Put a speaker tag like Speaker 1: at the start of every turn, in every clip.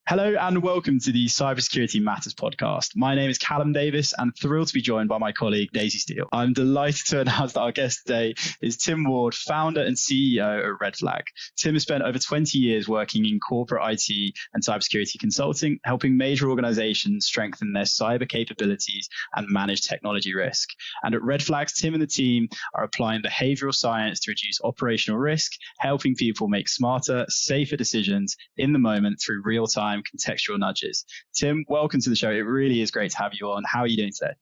Speaker 1: Hello and welcome to the Cybersecurity Matters podcast. My name is Callum Davis and thrilled to be joined by my colleague Daisy Steele. I'm delighted to announce that our guest today is Tim Ward, founder and CEO at Redflag. Tim has spent over 20 years working in corporate IT and cybersecurity consulting, helping major organizations strengthen their cyber capabilities and manage technology risk. And at Redflags, Tim and the team are applying behavioural science to reduce operational risk, helping people make smarter, safer decisions in the moment through real-time contextual nudges. Tim, welcome to the show. It really is great to have you on. How are you doing today?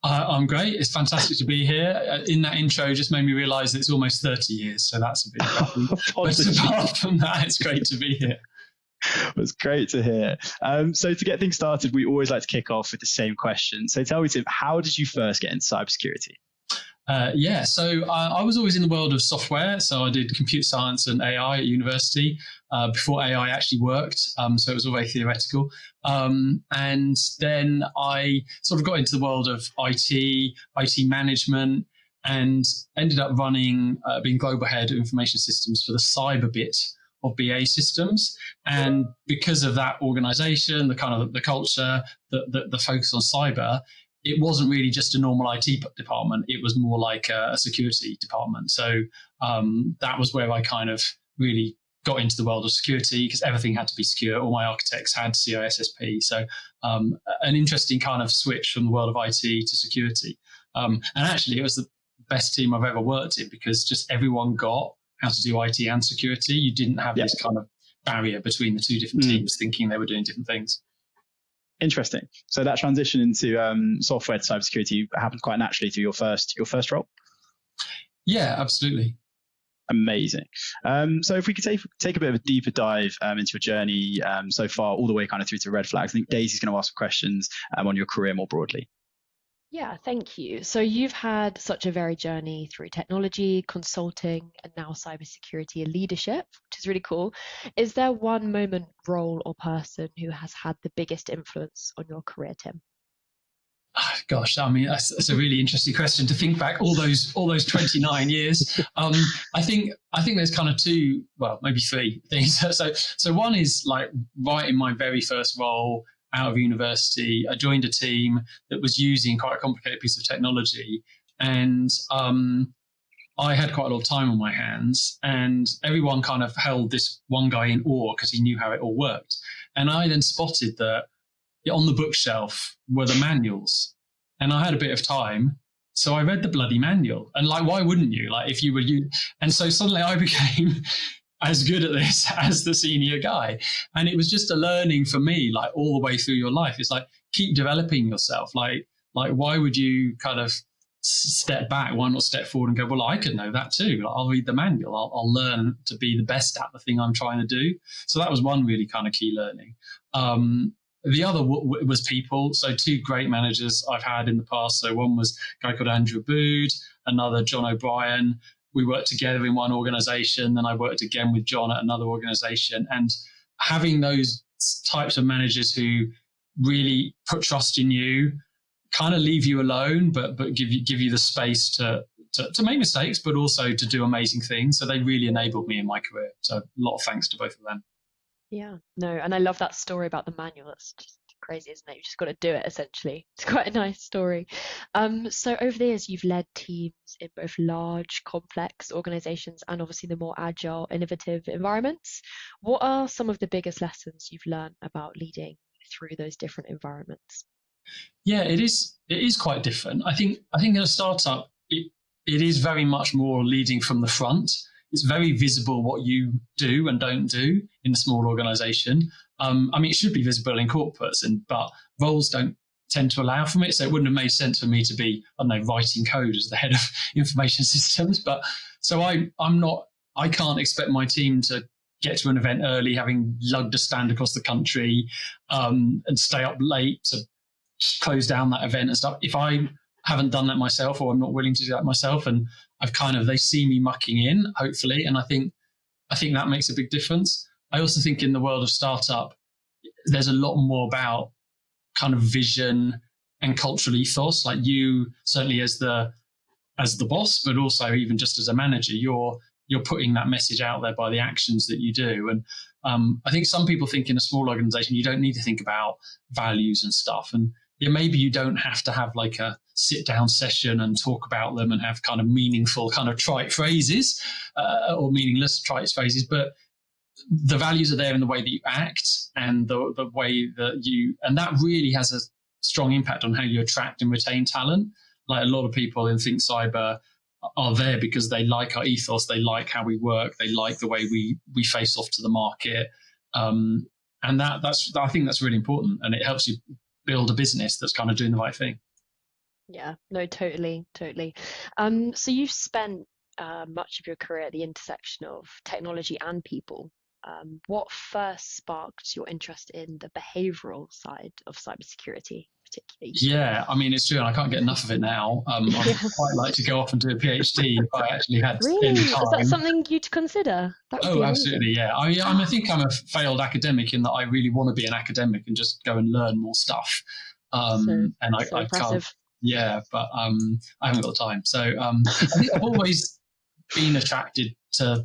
Speaker 2: I'm great. It's fantastic to be here. In that intro, just made me realise that it's almost 30 years, so that's a bit but apart from that, it's great to be here.
Speaker 1: It's great to hear. So to get things started, we always like to kick off with the same question. So tell me, Tim, how did you first get into cybersecurity?
Speaker 2: So I was always in the world of software. So I did computer science and AI at university before AI actually worked. So it was all very theoretical. And then I sort of got into the world of IT management, and ended up being global head of information systems for the cyber bit of BA systems. And because of that organization, the kind of the culture, the focus on cyber, it wasn't really just a normal IT department. It was more like a security department. So that was where I kind of really got into the world of security, because everything had to be secure. All my architects had CISSP. So an interesting kind of switch from the world of IT to security. And actually, it was the best team I've ever worked in, because just everyone got how to do IT and security. You didn't have this kind of barrier between the two different teams thinking they were doing different things.
Speaker 1: Interesting. So that transition into software to cybersecurity happened quite naturally through your first role?
Speaker 2: Yeah, absolutely.
Speaker 1: Amazing. So if we could take a bit of a deeper dive into your journey so far, all the way kind of through to Redflags, I think Daisy's going to ask some questions on your career more broadly.
Speaker 3: Yeah, thank you. So you've had such a varied journey through technology, consulting, and now cybersecurity and leadership, which is really cool. Is there one moment, role, or person who has had the biggest influence on your career, Tim?
Speaker 2: Gosh, I mean, that's a really interesting question to think back all those 29 years. I think there's kind of two, well, maybe three things. So one is like right in my very first role out of university, I joined a team that was using quite a complicated piece of technology, and I had quite a lot of time on my hands, and everyone kind of held this one guy in awe because he knew how it all worked. And I then spotted that on the bookshelf were the manuals, and I had a bit of time, so I read the bloody manual. And like, why wouldn't you? Like, if you were you, and so suddenly I became as good at this as the senior guy. And it was just a learning for me, like all the way through your life. It's like, keep developing yourself. Like why would you kind of step back? Why not step forward and go, well, I could know that too. Like, I'll read the manual. I'll learn to be the best at the thing I'm trying to do. So that was one really kind of key learning. The other was people. So two great managers I've had in the past. So one was a guy called Andrew Abood, another John O'Brien. We worked together in one organization, then I worked again with John at another organization. And having those types of managers who really put trust in you, kind of leave you alone, but give you the space to make mistakes, but also to do amazing things. So they really enabled me in my career. So a lot of thanks to both of them.
Speaker 3: Yeah, no, and I love that story about the manual. That's just crazy, isn't it? You just got to do it, essentially. It's quite a nice story. So over the years, you've led teams in both large, complex organizations and obviously the more agile, innovative environments. What are some of the biggest lessons you've learned about leading through those different environments?
Speaker 2: Yeah, it is quite different. I think in a startup, it is very much more leading from the front. It's very visible what you do and don't do in a small organization. I mean, it should be visible in corporates, but roles don't tend to allow for it. So it wouldn't have made sense for me to be, I don't know, writing code as the head of information systems. But so I can't expect my team to get to an event early, having lugged a stand across the country, and stay up late to close down that event and stuff. If I haven't done that myself, or I'm not willing to do that myself, and they see me mucking in, hopefully. And I think that makes a big difference. I also think in the world of startup, there's a lot more about kind of vision and cultural ethos. Like, you certainly as the boss, but also even just as a manager, you're putting that message out there by the actions that you do. And I think some people think in a small organization, you don't need to think about values and stuff. And yeah, maybe you don't have to have like a sit down session and talk about them and have kind of meaningful kind of trite phrases or meaningless trite phrases, but the values are there in the way that you act and the way that and that really has a strong impact on how you attract and retain talent. Like a lot of people in Think Cyber are there because they like our ethos, they like how we work, they like the way we face off to the market. And I think that's really important, and it helps you build a business that's kind of doing the right thing.
Speaker 3: Yeah, no, totally. So you've spent much of your career at the intersection of technology and people. What first sparked your interest in the behavioural side of cybersecurity, particularly?
Speaker 2: Yeah, I mean, it's true, and I can't get enough of it now. I'd quite like to go off and do a PhD if I actually had
Speaker 3: Really?
Speaker 2: any time.
Speaker 3: Is that something you'd consider?
Speaker 2: Absolutely, yeah. I think I'm a failed academic in that I really want to be an academic and just go and learn more stuff. I can't. Yeah, but I haven't got the time. So I think I've always been attracted to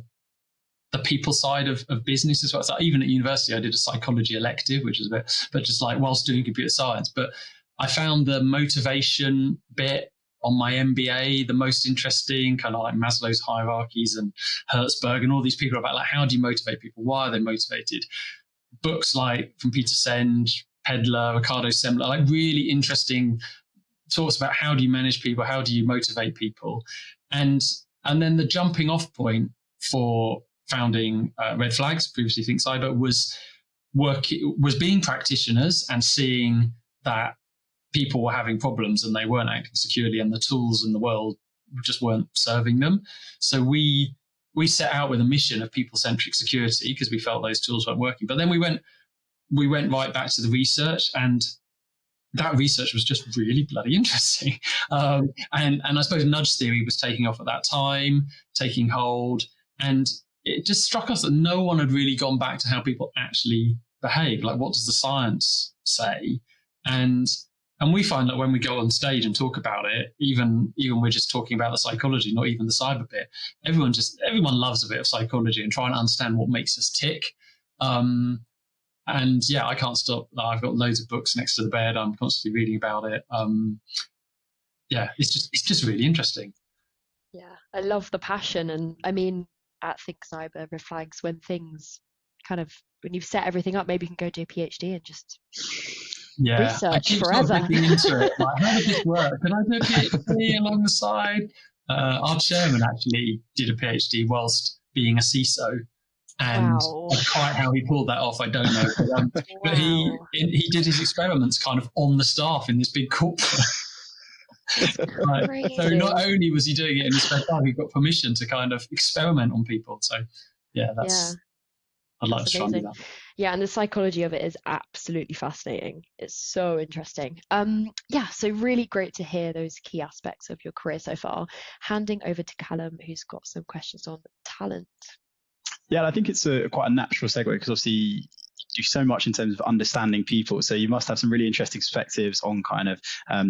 Speaker 2: the people side of business as well. So even at university, I did a psychology elective, which is but just like whilst doing computer science. But I found the motivation bit on my MBA the most interesting, kind of like Maslow's hierarchies and Herzberg and all these people about like, how do you motivate people? Why are they motivated? Books like from Peter Senge, Pedler, Ricardo Semler, like really interesting talks about how do you manage people? How do you motivate people? And then the jumping off point for founding Redflags, previously Think Cyber, was being practitioners and seeing that people were having problems and they weren't acting securely, and the tools in the world just weren't serving them. So we set out with a mission of people-centric security because we felt those tools weren't working. But then we went right back to the research, and that research was just really bloody interesting. And I suppose nudge theory was taking off at that time, taking hold, and it just struck us that no one had really gone back to how people actually behave. Like, what does the science say? And we find that when we go on stage and talk about it, even we're just talking about the psychology, not even the cyber bit, everyone loves a bit of psychology and trying to understand what makes us tick. And yeah, I can't stop. I've got loads of books next to the bed. I'm constantly reading about it. It's just really interesting.
Speaker 3: Yeah, I love the passion. And I mean, at Think Cyber, Redflags, when you've set everything up, maybe you can go do a PhD and just research forever.
Speaker 2: Sort of looking into it. Like, how does this work? Can I do a PhD along the side? Our chairman actually did a PhD whilst being a CISO. And quite how he pulled that off, I don't know. But he did his experiments kind of on the staff in this big corporate. So not only was he doing it in his spare time, he got permission to kind of experiment on people. So I'd like to try and do that.
Speaker 3: Yeah, and the psychology of it is absolutely fascinating. It's so interesting. So really great to hear those key aspects of your career so far. Handing over to Callum, who's got some questions on talent.
Speaker 1: Yeah, I think it's quite a natural segue because obviously you do so much in terms of understanding people. So you must have some really interesting perspectives on kind of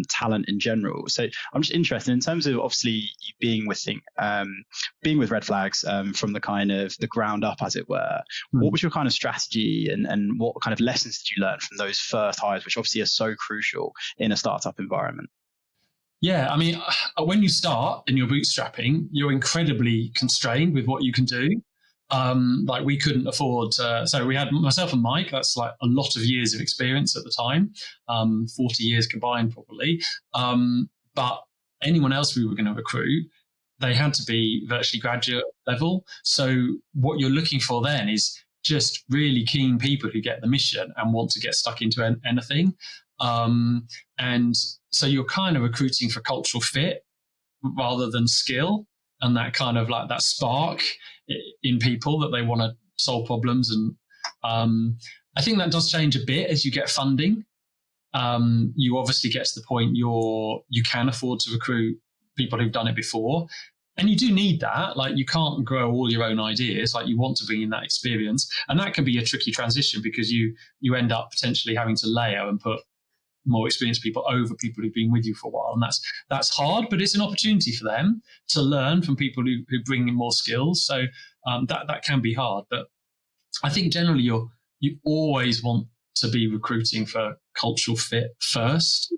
Speaker 1: talent in general. So I'm just interested in terms of obviously you being with Redflags from the kind of the ground up, as it were. What was your kind of strategy and what kind of lessons did you learn from those first hires, which obviously are so crucial in a startup environment?
Speaker 2: Yeah, I mean, when you start and you're bootstrapping, you're incredibly constrained with what you can do. Like we couldn't afford so we had myself and Mike, that's like a lot of years of experience at the time, 40 years combined probably. But anyone else we were going to recruit, they had to be virtually graduate level. So what you're looking for then is just really keen people who get the mission and want to get stuck into anything. And so you're kind of recruiting for cultural fit rather than skill, and that kind of like that spark in people that they want to solve problems. And I think that does change a bit as you get funding. You obviously get to the point you can afford to recruit people who've done it before. And you do need that. Like, you can't grow all your own ideas. Like, you want to bring in that experience. And that can be a tricky transition because you end up potentially having to layer and put more experienced people over people who've been with you for a while. And that's hard, but it's an opportunity for them to learn from people who bring in more skills. So that can be hard. But I think generally you always want to be recruiting for cultural fit first.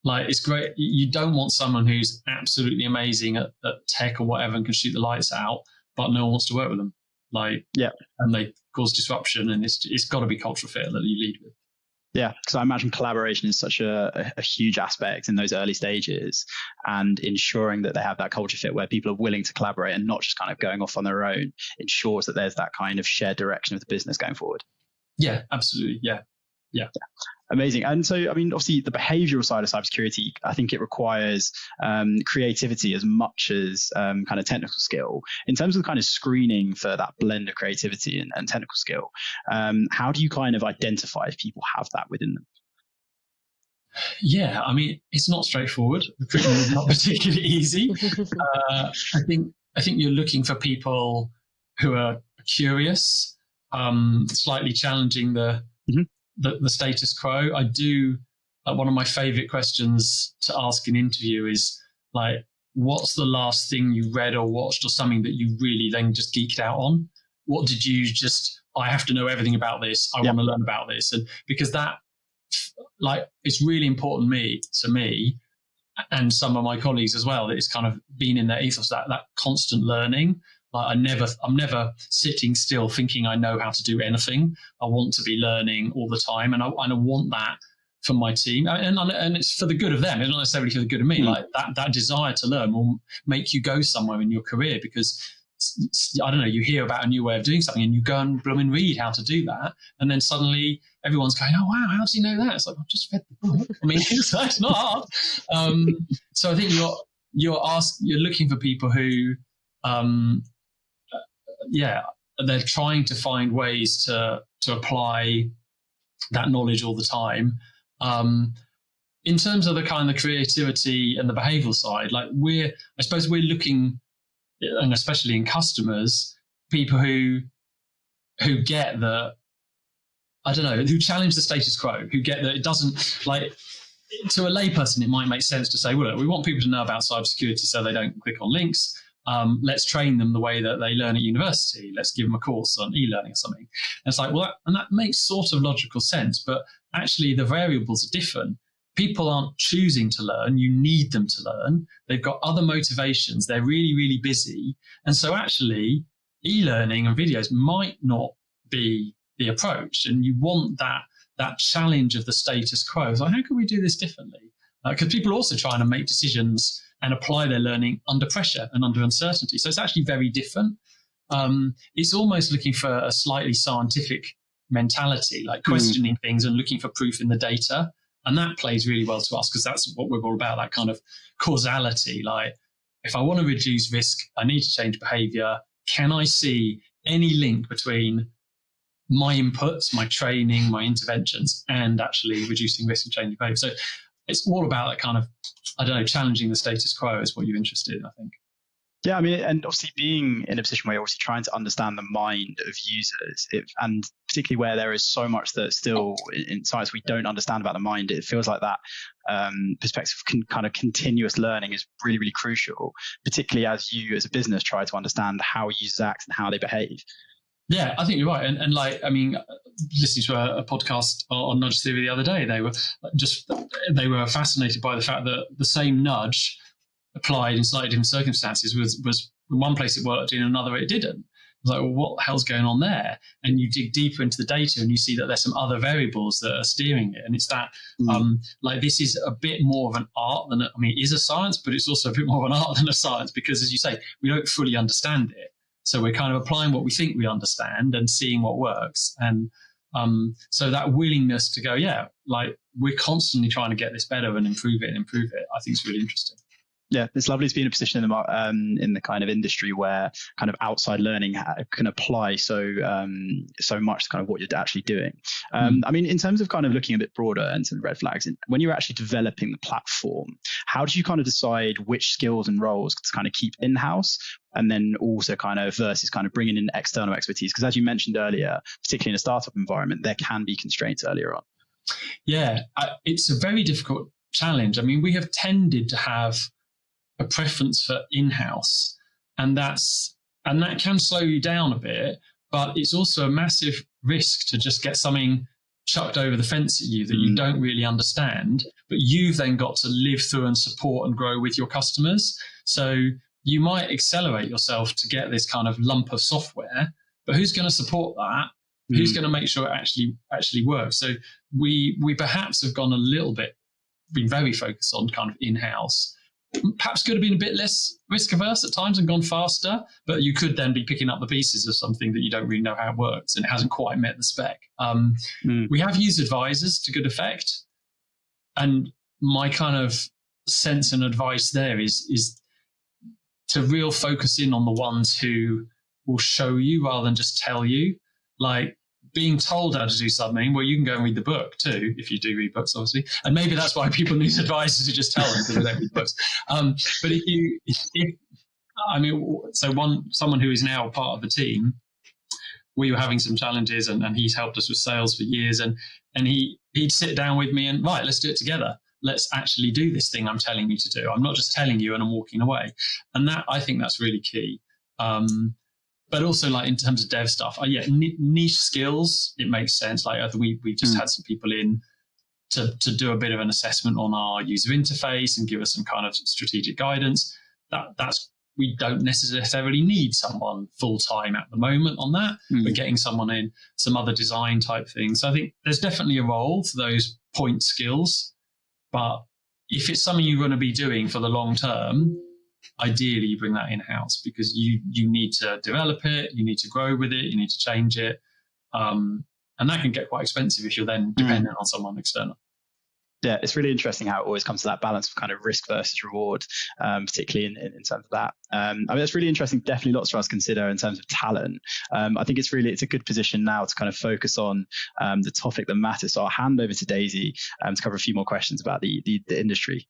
Speaker 2: Like, it's great. You don't want someone who's absolutely amazing at tech or whatever and can shoot the lights out, but no one wants to work with them. Like, yeah, and they cause disruption, and it's got to be cultural fit that you lead with.
Speaker 1: Yeah, because I imagine collaboration is such a huge aspect in those early stages, and ensuring that they have that culture fit where people are willing to collaborate and not just kind of going off on their own ensures that there's that kind of shared direction of the business going forward.
Speaker 2: Yeah, absolutely. Yeah.
Speaker 1: Amazing. And so, I mean, obviously the behavioral side of cybersecurity, I think it requires creativity as much as kind of technical skill. In terms of kind of screening for that blend of creativity and technical skill, how do you kind of identify if people have that within them?
Speaker 2: Yeah, I mean, it's not straightforward. Recruitment is not particularly easy. I think you're looking for people who are curious, slightly challenging the status quo. I do, one of my favorite questions to ask in interview is like, what's the last thing you read or watched or something that you really then just geeked out on? What did you just, I have to know everything about this. I want to learn about this. And because that, like, it's really important to me and some of my colleagues as well, that it's kind of been in their ethos, that constant learning. Like, I'm never sitting still thinking I know how to do anything. I want to be learning all the time, and I want that for my team, and it's for the good of them. It's not necessarily for the good of me. Like, that desire to learn will make you go somewhere in your career, because I don't know, you hear about a new way of doing something and you go and blooming read how to do that, and then suddenly everyone's going, "Oh wow, how do you know that?" It's like, I've just read the book. I mean, it's not hard. So I think you're looking for people who. They're trying to find ways to apply that knowledge all the time. In terms of the kind of creativity and the behavioral side, like I suppose we're looking, and especially in customers, people who get the, I don't know, who challenge the status quo, who get that it doesn't, like, to a layperson, it might make sense to say, well, look, we want people to know about cybersecurity so they don't click on links. Let's train them the way that they learn at university. Let's give them a course on e-learning or something. And it's like, well, that makes sort of logical sense, but actually the variables are different. People aren't choosing to learn. You need them to learn. They've got other motivations. They're really, really busy. And so actually e-learning and videos might not be the approach. And you want that challenge of the status quo. So how can we do this differently? Because people are also trying to make decisions and apply their learning under pressure and under uncertainty. So it's actually very different. It's almost looking for a slightly scientific mentality, like questioning things and looking for proof in the data. And that plays really well to us, because that's what we're all about, that kind of causality. Like, if I want to reduce risk, I need to change behavior. Can I see any link between my inputs, my training, my interventions, and actually reducing risk and changing behavior? So it's all about that kind of, I don't know, challenging the status quo is what you're interested in, I think.
Speaker 1: Yeah, I mean, and obviously being in a position where you're obviously trying to understand the mind of users, and particularly where there is so much that still in science we don't understand about the mind, it feels like that perspective kind of continuous learning is really, really crucial, particularly as you as a business try to understand how users act and how they behave.
Speaker 2: Yeah, I think you're right. And like, I mean, listening to a podcast on nudge theory the other day, they were fascinated by the fact that the same nudge applied in slightly different circumstances was in one place it worked, in another it didn't. It was like, well, what the hell's going on there? And you dig deeper into the data and you see that there's some other variables that are steering it. And it's that, like, this is a bit more of an art than, I mean, it is a science, but it's also a bit more of an art than a science, because, as you say, we don't fully understand it. So we're kind of applying what we think we understand and seeing what works. And so that willingness to go, yeah, like, we're constantly trying to get this better and improve it, I think is really interesting.
Speaker 1: Yeah, it's lovely to be in a position in the kind of industry where kind of outside learning can apply so much to kind of what you're actually doing. I mean, in terms of kind of looking a bit broader and some red flags, when you're actually developing the platform, how do you kind of decide which skills and roles to kind of keep in-house, and then also kind of versus kind of bringing in external expertise? Because as you mentioned earlier, particularly in a startup environment, there can be constraints earlier on.
Speaker 2: Yeah, it's a very difficult challenge. I mean, we have tended to have a preference for in-house, and that can slow you down a bit, but it's also a massive risk to just get something chucked over the fence at you that you don't really understand, but you've then got to live through and support and grow with your customers. So you might accelerate yourself to get this kind of lump of software, but who's going to support that? Who's going to make sure it actually works? So we perhaps have gone a little bit, been very focused on kind of in-house. Perhaps could have been a bit less risk averse at times and gone faster, but you could then be picking up the pieces of something that you don't really know how it works and it hasn't quite met the spec. We have used advisors to good effect. And my kind of sense and advice there is to real focus in on the ones who will show you rather than just tell you. Like being told how to do something, well, you can go and read the book too, if you do read books, obviously. And maybe that's why people need advisors to just tell them because they don't read books. But someone who is now part of the team, we were having some challenges and he's helped us with sales for years. And he'd sit down with me and, right, let's do it together. Let's actually do this thing I'm telling you to do. I'm not just telling you and I'm walking away. And that, I think that's really key. But also, like in terms of dev stuff, niche skills, it makes sense. Like we just had some people in to do a bit of an assessment on our user interface and give us some kind of strategic guidance. That's we don't necessarily need someone full time at the moment on that, but getting someone in, some other design type things. So I think there's definitely a role for those point skills. But if it's something you're going to be doing for the long term, ideally you bring that in-house because you need to develop it, you need to grow with it, you need to change it. And that can get quite expensive if you're then dependent on someone external.
Speaker 1: Yeah, it's really interesting how it always comes to that balance of kind of risk versus reward, particularly in terms of that. I mean, that's really interesting. Definitely lots for us to consider in terms of talent. I think it's a good position now to kind of focus on the topic that matters. So I'll hand over to Daisy to cover a few more questions about the industry.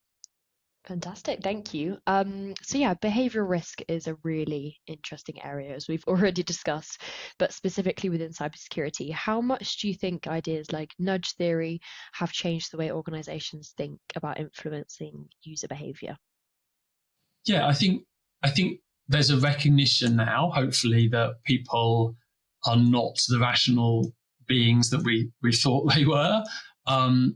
Speaker 3: Fantastic, thank you. Behavioural risk is a really interesting area, as we've already discussed, but specifically within cybersecurity, how much do you think ideas like nudge theory have changed the way organisations think about influencing user behaviour?
Speaker 2: Yeah, I think there's a recognition now, hopefully, that people are not the rational beings that we thought they were.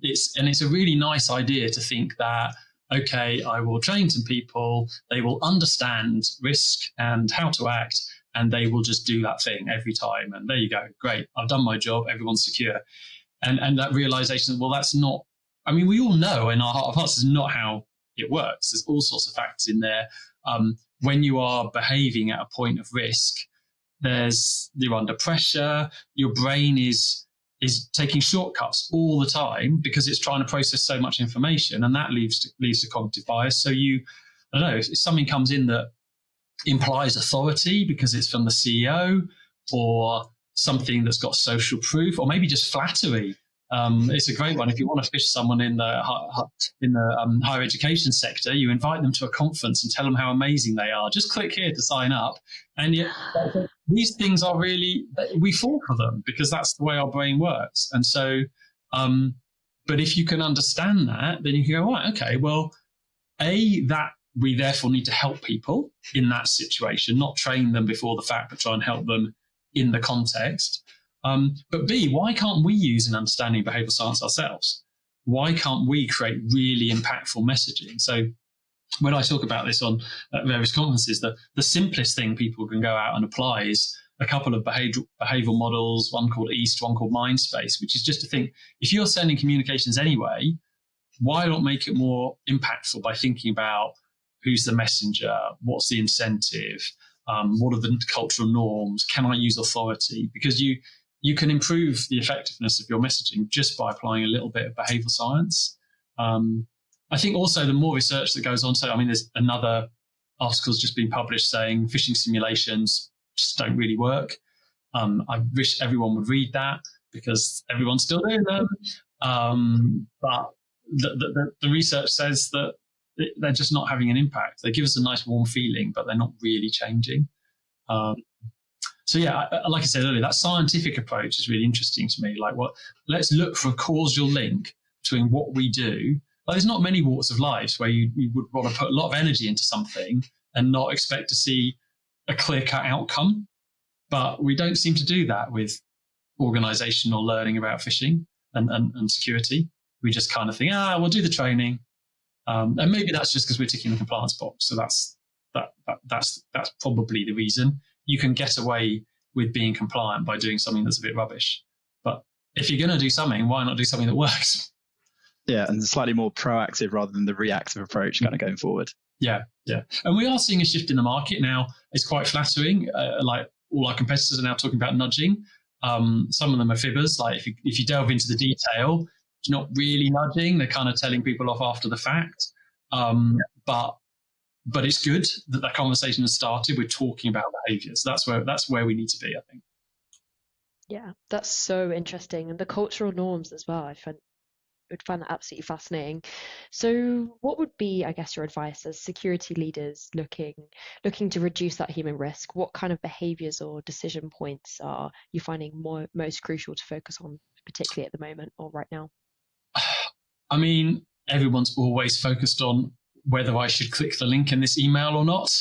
Speaker 2: It's a really nice idea to think that, okay, I will train some people, they will understand risk and how to act, and they will just do that thing every time. And there you go, great, I've done my job, everyone's secure. And that realization, well, that's not, I mean, we all know in our heart of hearts, is not how it works. There's all sorts of factors in there. When you are behaving at a point of risk, you're under pressure, your brain is taking shortcuts all the time because it's trying to process so much information, and that leads to cognitive bias. So I don't know, if something comes in that implies authority because it's from the CEO, or something that's got social proof, or maybe just flattery. It's a great one. If you want to fish someone in the higher education sector, you invite them to a conference and tell them how amazing they are. Just click here to sign up. And yet, these things are really, we fall for them because that's the way our brain works. And so, but if you can understand that, then you can go, right, okay, well, that we therefore need to help people in that situation, not train them before the fact, but try and help them in the context. But B, why can't we use an understanding of behavioral science ourselves? Why can't we create really impactful messaging? So when I talk about this on various conferences, the simplest thing people can go out and apply is a couple of behavioral models, one called EAST, one called Mindspace, which is just to think, if you're sending communications anyway, why not make it more impactful by thinking about who's the messenger, what's the incentive, what are the cultural norms, can I use authority? Because you can improve the effectiveness of your messaging just by applying a little bit of behavioral science. I think also the more research that goes on, so I mean, there's another article's just been published saying phishing simulations just don't really work. I wish everyone would read that because everyone's still doing them. But the research says that they're just not having an impact. They give us a nice warm feeling, but they're not really changing. So yeah, like I said earlier, that scientific approach is really interesting to me. Like, let's look for a causal link between what we do. Like, there's not many walks of life where you would want to put a lot of energy into something and not expect to see a clear-cut outcome. But we don't seem to do that with organizational learning about phishing and security. We just kind of think, we'll do the training. And maybe that's just because we're ticking the compliance box. So that's probably the reason. You can get away with being compliant by doing something that's a bit rubbish. But if you're going to do something, why not do something that works?
Speaker 1: Yeah, and slightly more proactive rather than the reactive approach kind of going forward.
Speaker 2: Yeah. And we are seeing a shift in the market now. It's quite flattering. Like all our competitors are now talking about nudging. Some of them are fibbers. Like if you delve into the detail, it's not really nudging. They're kind of telling people off after the fact. But it's good that conversation has started. We're talking about behaviours. That's where we need to be, I think.
Speaker 3: Yeah, that's so interesting. And the cultural norms as well. I would find that absolutely fascinating. So what would be, I guess, your advice as security leaders looking to reduce that human risk? What kind of behaviours or decision points are you finding most crucial to focus on, particularly at the moment or right now?
Speaker 2: I mean, everyone's always focused on whether I should click the link in this email or not.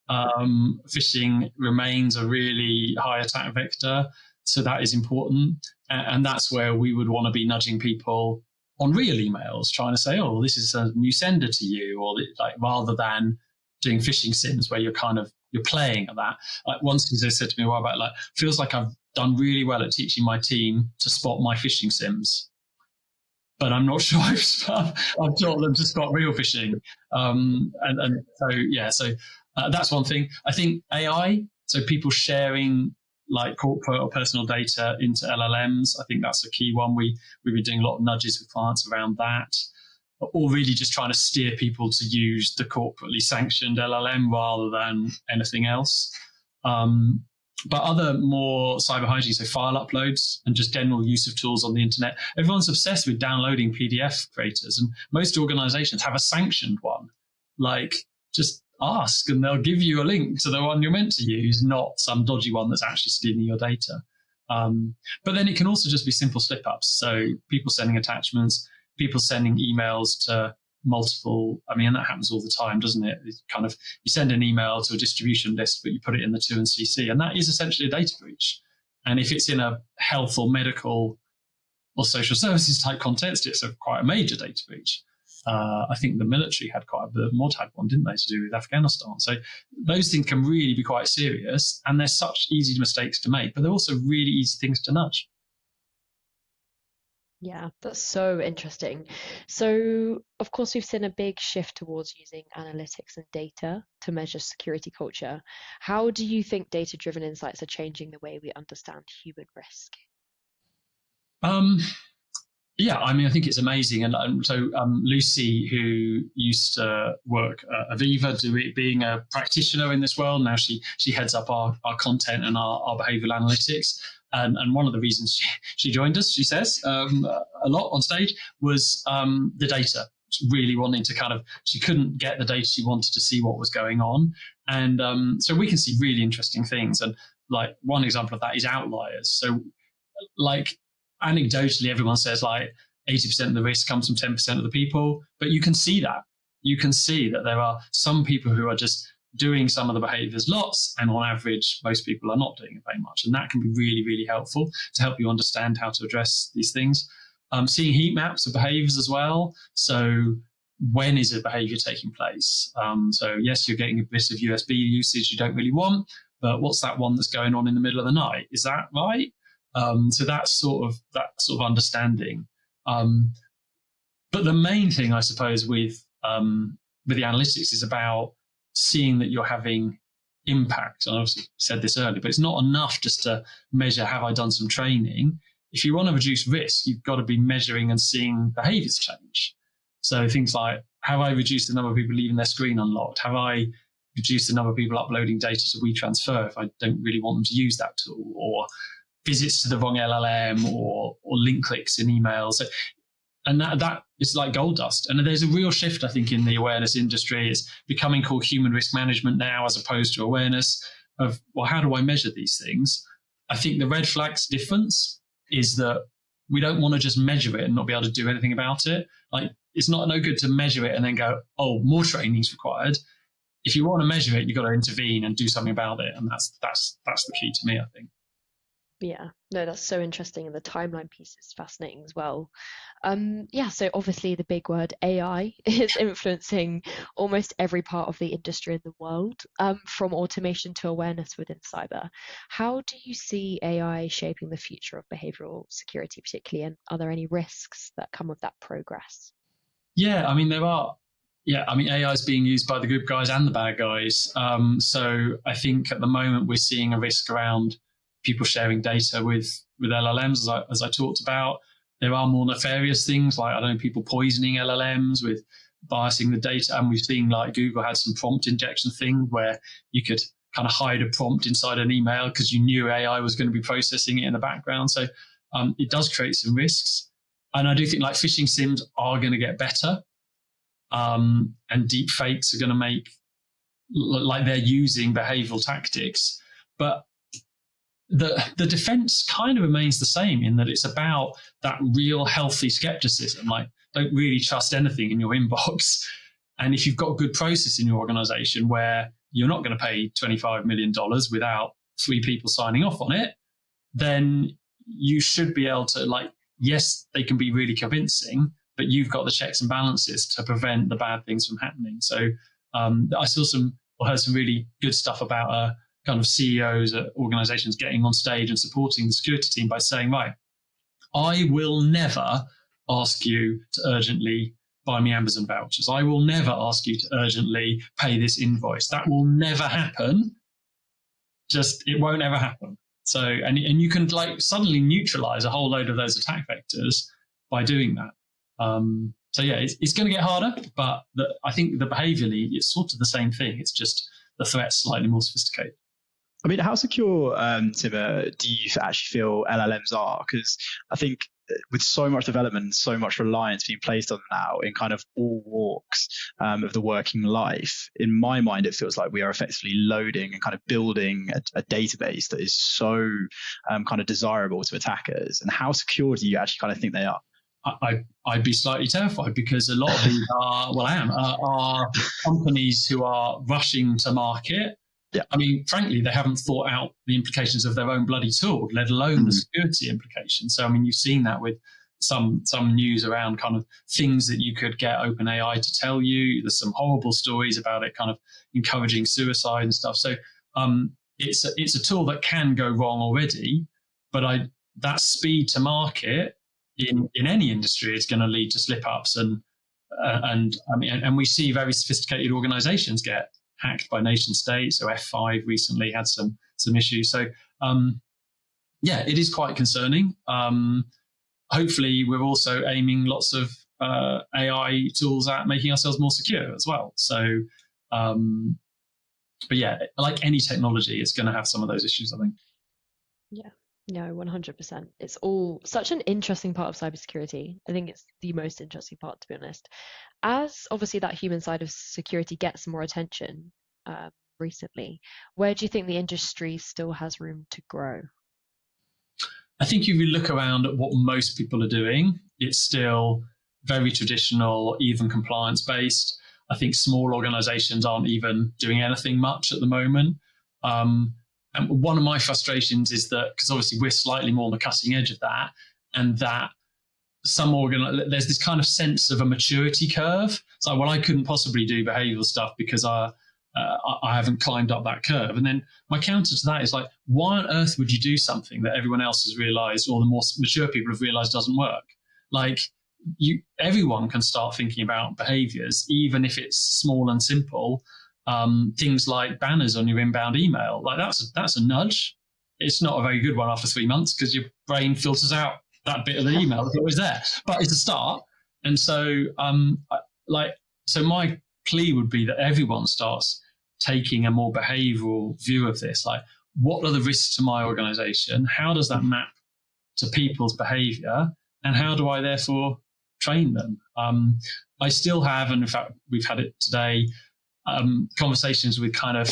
Speaker 2: Phishing remains a really high attack vector, so that is important. And that's where we would want to be nudging people on real emails, trying to say, oh, this is a new sender to you, or like rather than doing phishing sims where you're playing at that. Like once they said to me a while back, like, feels like I've done really well at teaching my team to spot my phishing sims, but I'm not sure I've taught them to spot real phishing. So that's one thing. I think AI, so people sharing like corporate or personal data into LLMs, I think that's a key one. We've been doing a lot of nudges with clients around that, or really just trying to steer people to use the corporately sanctioned LLM rather than anything else. But other more cyber hygiene, so file uploads and just general use of tools on the internet. Everyone's obsessed with downloading PDF creators, and most organizations have a sanctioned one. Like, just ask and they'll give you a link to the one you're meant to use, not some dodgy one that's actually stealing your data. But then it can also just be simple slip-ups. So people sending attachments, people sending emails to multiple, and that happens all the time, doesn't it? It's kind of, you send an email to a distribution list, but you put it in the to and CC, and that is essentially a data breach. And if it's in a health or medical or social services type context, it's quite a major data breach. I think the military had the MOD had one, didn't they, to do with Afghanistan. So those things can really be quite serious, and they're such easy mistakes to make, but they're also really easy things to nudge.
Speaker 3: Yeah, that's so interesting. So, of course, we've seen a big shift towards using analytics and data to measure security culture. How do you think data-driven insights are changing the way we understand human risk?
Speaker 2: Yeah, I think it's amazing. And so Lucy, who used to work at Aviva, being a practitioner in this world, now she heads up our content and our behavioural analytics. And one of the reasons she joined us, she says, a lot on stage, was the data. Really wanting to she couldn't get the data she wanted to see what was going on. And so we can see really interesting things. And like one example of that is outliers. So like anecdotally, everyone says like 80% of the risk comes from 10% of the people, but you can see that. You can see that there are some people who are just doing some of the behaviors lots, and on average, most people are not doing it very much. And that can be really, really helpful to help you understand how to address these things. Seeing heat maps of behaviors as well. So when is a behavior taking place? So yes, you're getting a bit of USB usage you don't really want, but what's that one that's going on in the middle of the night? Is that right? So that's sort of understanding. But the main thing, I suppose, with the analytics is about seeing that you're having impact. And I obviously said this earlier, but it's not enough just to measure, have I done some training? If you want to reduce risk, you've got to be measuring and seeing behaviors change. So things like, have I reduced the number of people leaving their screen unlocked? Have I reduced the number of people uploading data to WeTransfer if I don't really want them to use that tool? Or visits to the wrong LLM or link clicks in emails. And that is like gold dust. And there's a real shift, I think, in the awareness industry. It's becoming called human risk management now, as opposed to awareness of, well, how do I measure these things? I think the red flags difference is that we don't want to just measure it and not be able to do anything about it. Like, it's no good to measure it and then go, oh, more training is required. if you want to measure it, you've got to intervene and do something about it. And that's the key to me, I think.
Speaker 3: Yeah, no, that's so interesting. And the timeline piece is fascinating as well. So obviously the big word AI is influencing almost every part of the industry in the world, from automation to awareness within cyber. How do you see AI shaping the future of behavioral security particularly, and are there any risks that come with that progress?
Speaker 2: Yeah, I mean, there are. Yeah, I mean, AI is being used by the good guys and the bad guys. So I think at the moment we're seeing a risk around people sharing data with LLMs, as I talked about. There are more nefarious things like, I don't know, people poisoning LLMs with biasing the data. And we've seen like Google had some prompt injection thing where you could kind of hide a prompt inside an email because you knew AI was going to be processing it in the background. So it does create some risks. And I do think like phishing sims are going to get better. And deep fakes are going to make like they're using behavioral tactics. But the defense kind of remains the same in that it's about that real healthy skepticism. Like, don't really trust anything in your inbox. And if you've got good process in your organization where you're not going to pay $25 million without 3 people signing off on it, then you should be able to, like, yes, they can be really convincing, but you've got the checks and balances to prevent the bad things from happening. So I heard some really good stuff about kind of CEOs at organizations getting on stage and supporting the security team by saying, right, I will never ask you to urgently buy me Amazon vouchers. I will never ask you to urgently pay this invoice. That will never happen. It won't ever happen. So, and you can like suddenly neutralize a whole load of those attack vectors by doing that. So yeah, it's going to get harder, but I think the behaviorally, it's sort of the same thing. It's just the threat's slightly more sophisticated.
Speaker 1: I mean, how secure, Tim, do you actually feel LLMs are? Because I think with so much development, so much reliance being placed on them now in kind of all walks of the working life, in my mind, it feels like we are effectively loading and kind of building a database that is so kind of desirable to attackers. And how secure do you actually kind of think they are?
Speaker 2: I'd be slightly terrified because a lot of these are companies who are rushing to market. Yeah. I mean, frankly, they haven't thought out the implications of their own bloody tool, let alone the security implications. So, I mean, you've seen that with some news around kind of things that you could get OpenAI to tell you. There's some horrible stories about it kind of encouraging suicide and stuff. So it's a tool that can go wrong already, but that speed to market in any industry is going to lead to slip-ups. And we see very sophisticated organizations get hacked by nation states. So F5 recently had some issues. So it is quite concerning. Hopefully, we're also aiming lots of AI tools at making ourselves more secure as well. So, but yeah, like any technology, it's going to have some of those issues, I think.
Speaker 3: Yeah. No, 100%. It's all such an interesting part of cybersecurity. I think it's the most interesting part, to be honest. As obviously that human side of security gets more attention recently, where do you think the industry still has room to grow?
Speaker 2: I think if you look around at what most people are doing, it's still very traditional, even compliance-based. I think small organizations aren't even doing anything much at the moment. And one of my frustrations is that, because obviously we're slightly more on the cutting edge of that, and that there's this kind of sense of a maturity curve. It's like, well, I couldn't possibly do behavioral stuff because I haven't climbed up that curve. And then my counter to that is like, why on earth would you do something that everyone else has realized, or the more mature people have realized doesn't work? Like, everyone can start thinking about behaviors, even if it's small and simple. Things like banners on your inbound email, like that's a nudge. It's not a very good one after 3 months because your brain filters out that bit of the email that's always there, but it's a start. And so, so my plea would be that everyone starts taking a more behavioral view of this. Like, what are the risks to my organization? How does that map to people's behavior? And how do I therefore train them? I still have, and in fact, we've had it today, conversations with kind of,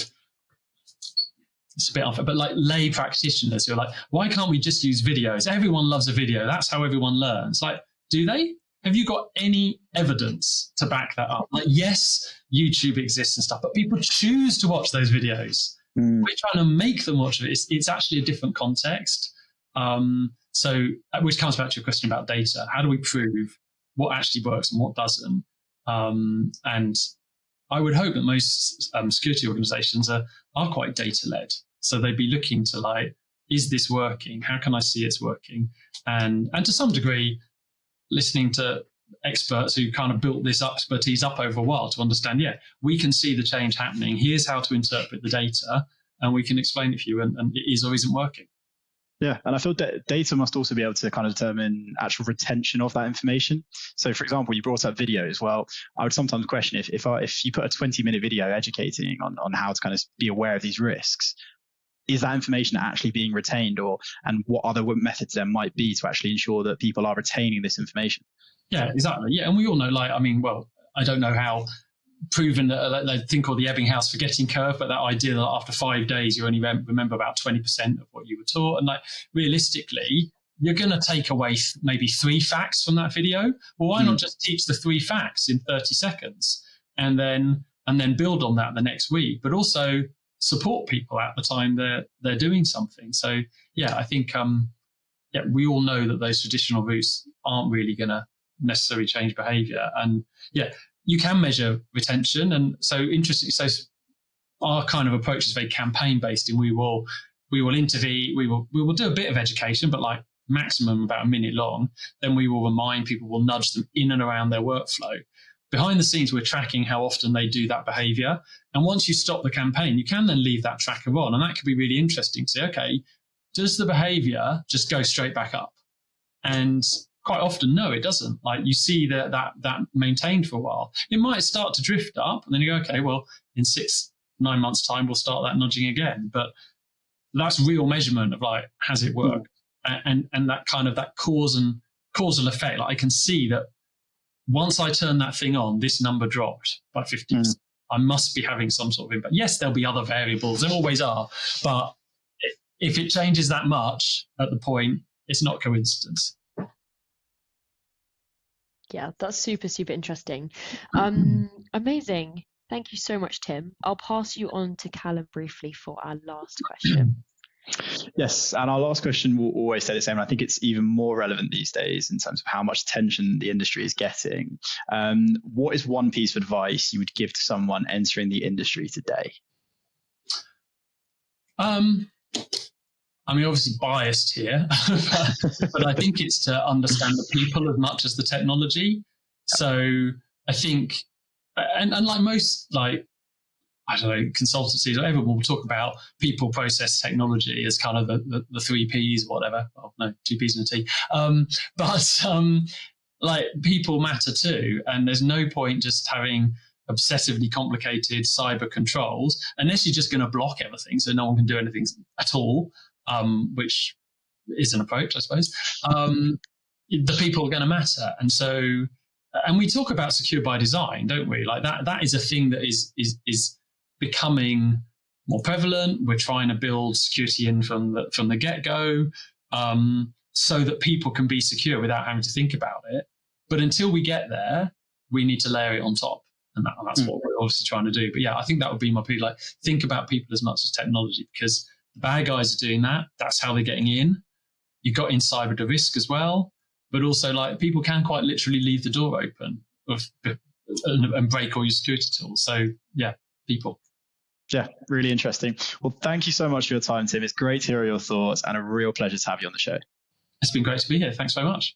Speaker 2: it's a bit unfair, but like lay practitioners who are like, why can't we just use videos? Everyone loves a video. That's how everyone learns. Like, do they? have you got any evidence to back that up? Like, yes, YouTube exists and stuff, but people choose to watch those videos. We're trying to make them watch it. It's actually a different context. So, which comes back to your question about data. How do we prove what actually works and what doesn't? And I would hope that most security organizations are quite data-led. So they'd be looking to like, is this working? How can I see it's working? And to some degree, listening to experts who kind of built this expertise up over a while to understand, we can see the change happening. Here's how to interpret the data, and we can explain it for you, and it is or isn't working.
Speaker 1: Yeah, and I feel data must also be able to kind of determine actual retention of that information. So, for example, you brought up videos. Well, I would sometimes question if you put a 20-minute video educating on how to kind of be aware of these risks, is that information actually being retained, and what other methods there might be to actually ensure that people are retaining this information?
Speaker 2: Yeah, exactly. Yeah, and we all know, I don't know how proven they think called the Ebbinghaus forgetting curve, but that idea that after 5 days you only remember about 20% of what you were taught, and like realistically you're going to take away maybe 3 facts from that video. Well, why not just teach the 3 facts in 30 seconds and then build on that the next week, but also support people at the time they're doing something. So I think we all know that those traditional routes aren't really going to necessarily change behavior, and you can measure retention. And so interesting. So our kind of approach is very campaign based, and we will intervene. We will do a bit of education, but like maximum about a minute long. Then we will remind people, we'll nudge them in and around their workflow. Behind the scenes, we're tracking how often they do that behavior. And once you stop the campaign, you can then leave that tracker on, and that could be really interesting to say, okay, does the behavior just go straight back up? And quite often, no, it doesn't. Like you see that maintained for a while. It might start to drift up, and then you go, okay, well, in 6-9 months' time, we'll start that nudging again. But that's real measurement of like, has it worked? And that kind of that causal effect. Like I can see that once I turn that thing on, this number dropped by 50%. I must be having some sort of impact. Yes, there'll be other variables. There always are. But if it changes that much at the point, it's not coincidence.
Speaker 3: Yeah, that's super, super interesting. Amazing. Thank you so much, Tim. I'll pass you on to Callum briefly for our last question.
Speaker 1: Yes, and our last question will always say the same. And I think it's even more relevant these days in terms of how much attention the industry is getting. What is one piece of advice you would give to someone entering the industry today? I mean, obviously biased here, but I think it's to understand the people as much as the technology. So I think, and like most, like, I don't know, consultancies or everyone will talk about people, process, technology as kind of the 3 Ps, whatever. Oh, no, 2 Ps and a T. But like people matter too. And there's no point just having obsessively complicated cyber controls unless you're just going to block everything so no one can do anything at all. Which is an approach, I suppose. The people are going to matter. And so, and we talk about secure by design, don't we? Like that is a thing that is becoming more prevalent. We're trying to build security in from the get-go, so that people can be secure without having to think about it. But until we get there, we need to layer it on top. And that's what we're obviously trying to do. But yeah, I think that would be my plea. Like, think about people as much as technology, because the bad guys are doing that. That's how they're getting in. You've got in cyber the risk as well, but also like people can quite literally leave the door open and break all your security tools. So yeah, people. Yeah, really interesting. Well, thank you so much for your time, Tim. It's great to hear your thoughts and a real pleasure to have you on the show.
Speaker 2: It's been great to be here. Thanks very much.